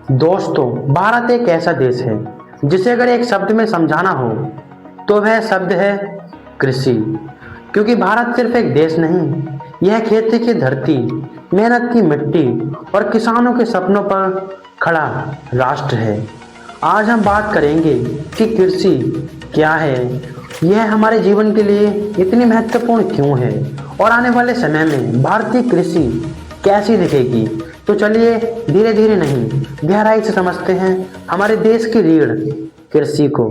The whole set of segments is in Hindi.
दोस्तों, भारत एक ऐसा देश है जिसे अगर एक शब्द में समझाना हो तो वह शब्द है कृषि। क्योंकि भारत सिर्फ एक देश नहीं, यह खेती की धरती, मेहनत की मिट्टी और किसानों के सपनों पर खड़ा राष्ट्र है। आज हम बात करेंगे कि कृषि क्या है, यह हमारे जीवन के लिए इतनी महत्वपूर्ण क्यों है और आने वाले समय में भारतीय कृषि कैसी दिखेगी। तो चलिए धीरे धीरे नहीं, गहराई से समझते हैं हमारे देश की रीढ़ कृषि को।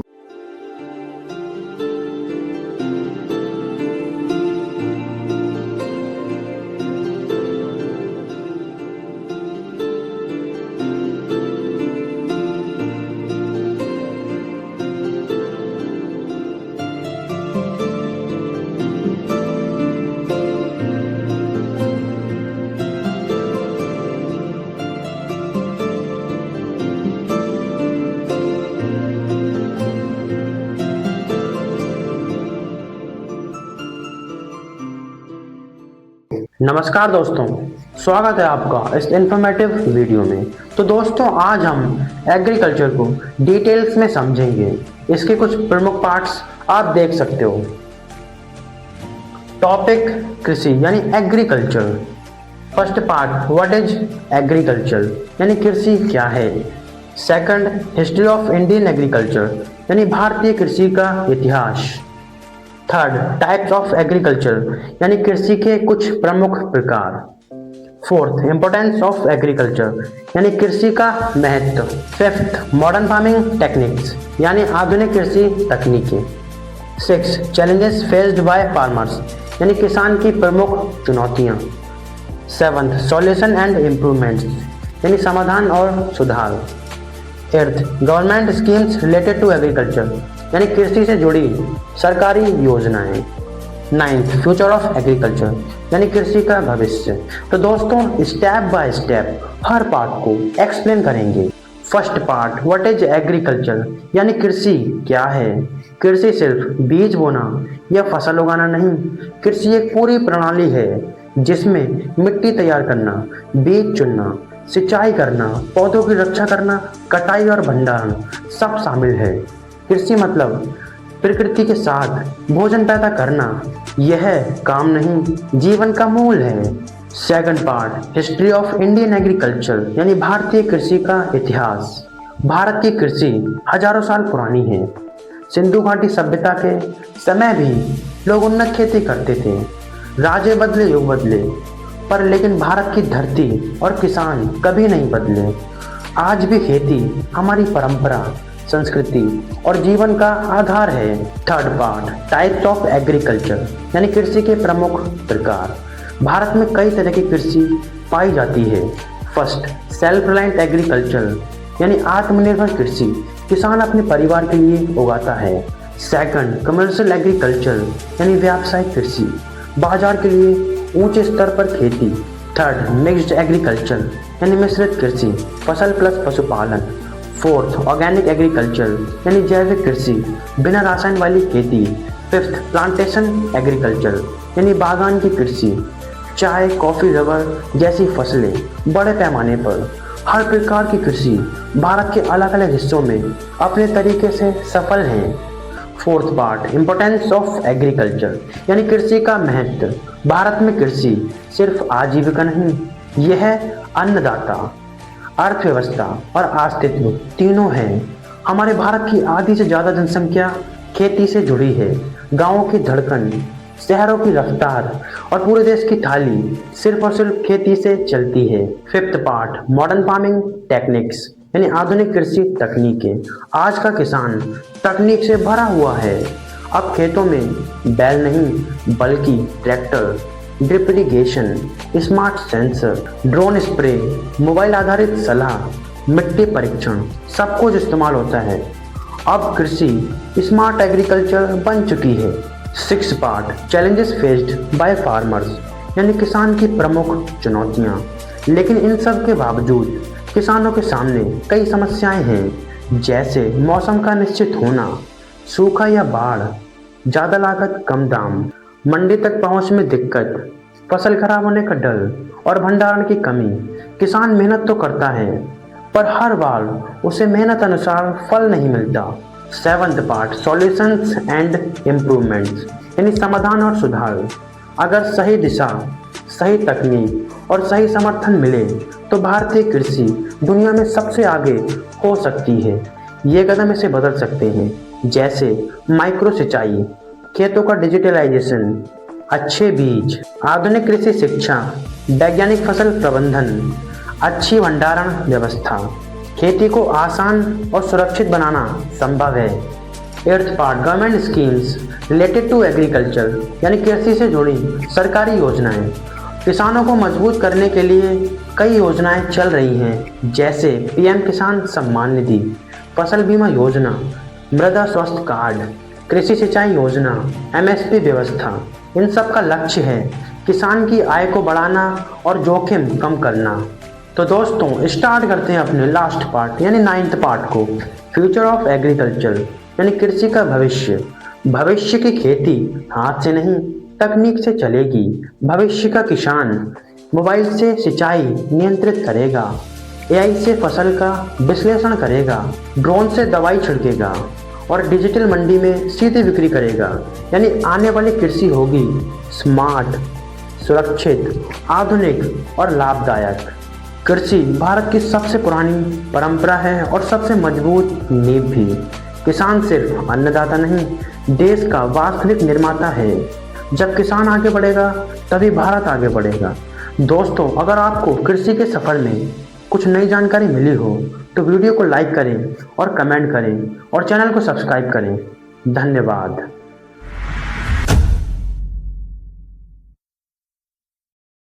नमस्कार दोस्तों, स्वागत है आपका इस इंफॉर्मेटिव वीडियो में। तो दोस्तों, आज हम एग्रीकल्चर को डिटेल्स में समझेंगे। इसके कुछ प्रमुख पार्ट्स आप देख सकते हो। टॉपिक कृषि यानी agriculture. First part, what is agriculture यानी कृषि क्या है। Second, history of Indian agriculture यानी भारतीय कृषि का इतिहास। थर्ड, टाइप्स ऑफ एग्रीकल्चर यानी कृषि के कुछ प्रमुख प्रकार। फोर्थ, इंपोर्टेंस ऑफ एग्रीकल्चर यानी कृषि का महत्व। फिफ्थ, मॉडर्न फार्मिंग टेक्निक्स यानी आधुनिक कृषि तकनीकें। Six, challenges faced by farmers यानी किसान की प्रमुख चुनौतियां। सेवंथ, सॉल्यूशन एंड इम्प्रूवमेंट्स यानी समाधान और सुधार। Eighth, government schemes related to agriculture यानी कृषि से जुड़ी सरकारी योजनाएं। नाइन्थ, फ्यूचर ऑफ एग्रीकल्चर यानी कृषि का भविष्य। तो दोस्तों, step by step her part को एक्सप्लेन करेंगे। First part, what is agriculture यानी कृषि क्या है। कृषि सिर्फ बीज बोना या फसल उगाना नहीं, कृषि एक पूरी प्रणाली है जिसमें मिट्टी तैयार करना, बीज चुनना, सिंचाई करना, पौधों की रक्षा करना, कटाई और भंडारण सब शामिल है। कृषि मतलब प्रकृति के साथ भोजन पैदा करना। यह काम नहीं, जीवन का मूल है। Second part, history of Indian agriculture यानी भारतीय कृषि का इतिहास। भारत की कृषि हजारों साल पुरानी है। सिंधु घाटी सभ्यता के समय भी लोग उन्नत खेती करते थे। राजे बदले, युग बदले, पर लेकिन भारत की धरती और किसान कभी नहीं बदले। आज भी खेती हमारी परंपरा, संस्कृति और जीवन का आधार है। Third part, types of agriculture यानी कृषि के प्रमुख प्रकार। भारत में कई तरह की कृषि पाई जाती है। फर्स्ट, सेल्फ रिलायंट एग्रीकल्चर यानी आत्मनिर्भर कृषि, किसान अपने परिवार के लिए उगाता है। सेकंड, कमर्शियल एग्रीकल्चर यानी व्यावसायिक कृषि, बाजार के लिए ऊंचे स्तर पर खेती। थर्ड, मिक्स्ड एग्रीकल्चर यानी मिश्रित कृषि, फसल प्लस पशुपालन। फोर्थ, ऑर्गेनिक एग्रीकल्चर यानी जैविक कृषि, बिना रसायन वाली खेती। फिफ्थ, प्लांटेशन एग्रीकल्चर यानी बागान की कृषि, चाय, कॉफी, रबर जैसी फसलें बड़े पैमाने पर। हर प्रकार की कृषि भारत के अलग अलग हिस्सों में अपने तरीके से सफल हैं। Fourth part, importance of agriculture यानी कृषि का महत्व। भारत में कृषि सिर्फ आजीविका नहीं, यह अन्नदाता, अर्थव्यवस्था और अस्तित्व तीनों हैं। हमारे भारत की आधी से ज्यादा जनसंख्या खेती से जुड़ी है। गांवों की धड़कन, शहरों की रफ्तार और पूरे देश की थाली सिर्फ और सिर्फ खेती से चलती है। Fifth part, modern farming techniques यानी आधुनिक कृषि तकनीकें। आज का किसान तकनीक से भरा हुआ है। अब खेतों में बैल नहीं बल्कि tractor, drip irrigation, smart sensor, drone spray, mobile आधारित सलाह, मिट्टी परीक्षण सब कुछ इस्तेमाल होता है। अब कृषि स्मार्ट एग्रीकल्चर बन चुकी है। Six part, challenges faced by farmers यानी किसान की प्रमुख चुनौतियां। लेकिन इन सब के बावजूद किसानों के सामने कई समस्याएं हैं, जैसे मौसम का निश्चित होना, सूखा या बाढ़, ज़्यादा लागत कम दाम, मंडी तक पहुंच में दिक्कत, फसल खराब होने का डर और भंडारण की कमी। किसान मेहनत तो करता है पर हर बार उसे मेहनत अनुसार फल नहीं मिलता। 7th part solutions and improvements यानी समाधान और सुधार। अगर सही दिशा, सही तकनीक और सही समर्थन मिले तो भारतीय कृषि दुनिया में सबसे आगे हो सकती है। ये कदम इसे बदल सकते हैं, जैसे माइक्रो सिंचाई, खेतों का डिजिटलाइजेशन, अच्छे बीज, आधुनिक कृषि शिक्षा, वैज्ञानिक फसल प्रबंधन, अच्छी भंडारण व्यवस्था। खेती को आसान और सुरक्षित बनाना संभव है। 8th part government schemes related to agriculture यानी कृषि से जुड़ी सरकारी योजनाएं। किसानों को मजबूत करने के लिए कई योजनाएं चल रही हैं, जैसे पीएम किसान सम्मान निधि, फसल बीमा योजना, मृदा स्वास्थ्य कार्ड, कृषि सिंचाई योजना, एमएसपी व्यवस्था। इन सब का लक्ष्य है किसान की आय को बढ़ाना और जोखिम कम करना। तो दोस्तों स्टार्ट करते हैं अपने लास्ट पार्ट यानी 9th पार्ट को, फ्यूचर ऑफ एग्रीकल्चर यानी कृषि का भविष्य। भविष्य की खेती हाथ से नहीं तकनीक से चलेगी। भविष्य का किसान मोबाइल से सिंचाई नियंत्रित करेगा, एआई से फसल का विश्लेषण करेगा, ड्रोन से दवाई छिड़केगा और डिजिटल मंडी में सीधे बिक्री करेगा। यानी आने वाली कृषि होगी स्मार्ट, सुरक्षित, आधुनिक और लाभदायक। कृषि भारत की सबसे पुरानी परंपरा है और सबसे मजबूत नींव भी। किसान सिर्फ अन्नदाता नहीं, देश का वास्तविक निर्माता है। जब किसान आगे बढ़ेगा तभी भारत आगे बढ़ेगा। दोस्तों अगर आपको कृषि के सफर में कुछ नई जानकारी मिली हो तो वीडियो को लाइक करें और कमेंट करें और चैनल को सब्सक्राइब करें। धन्यवाद।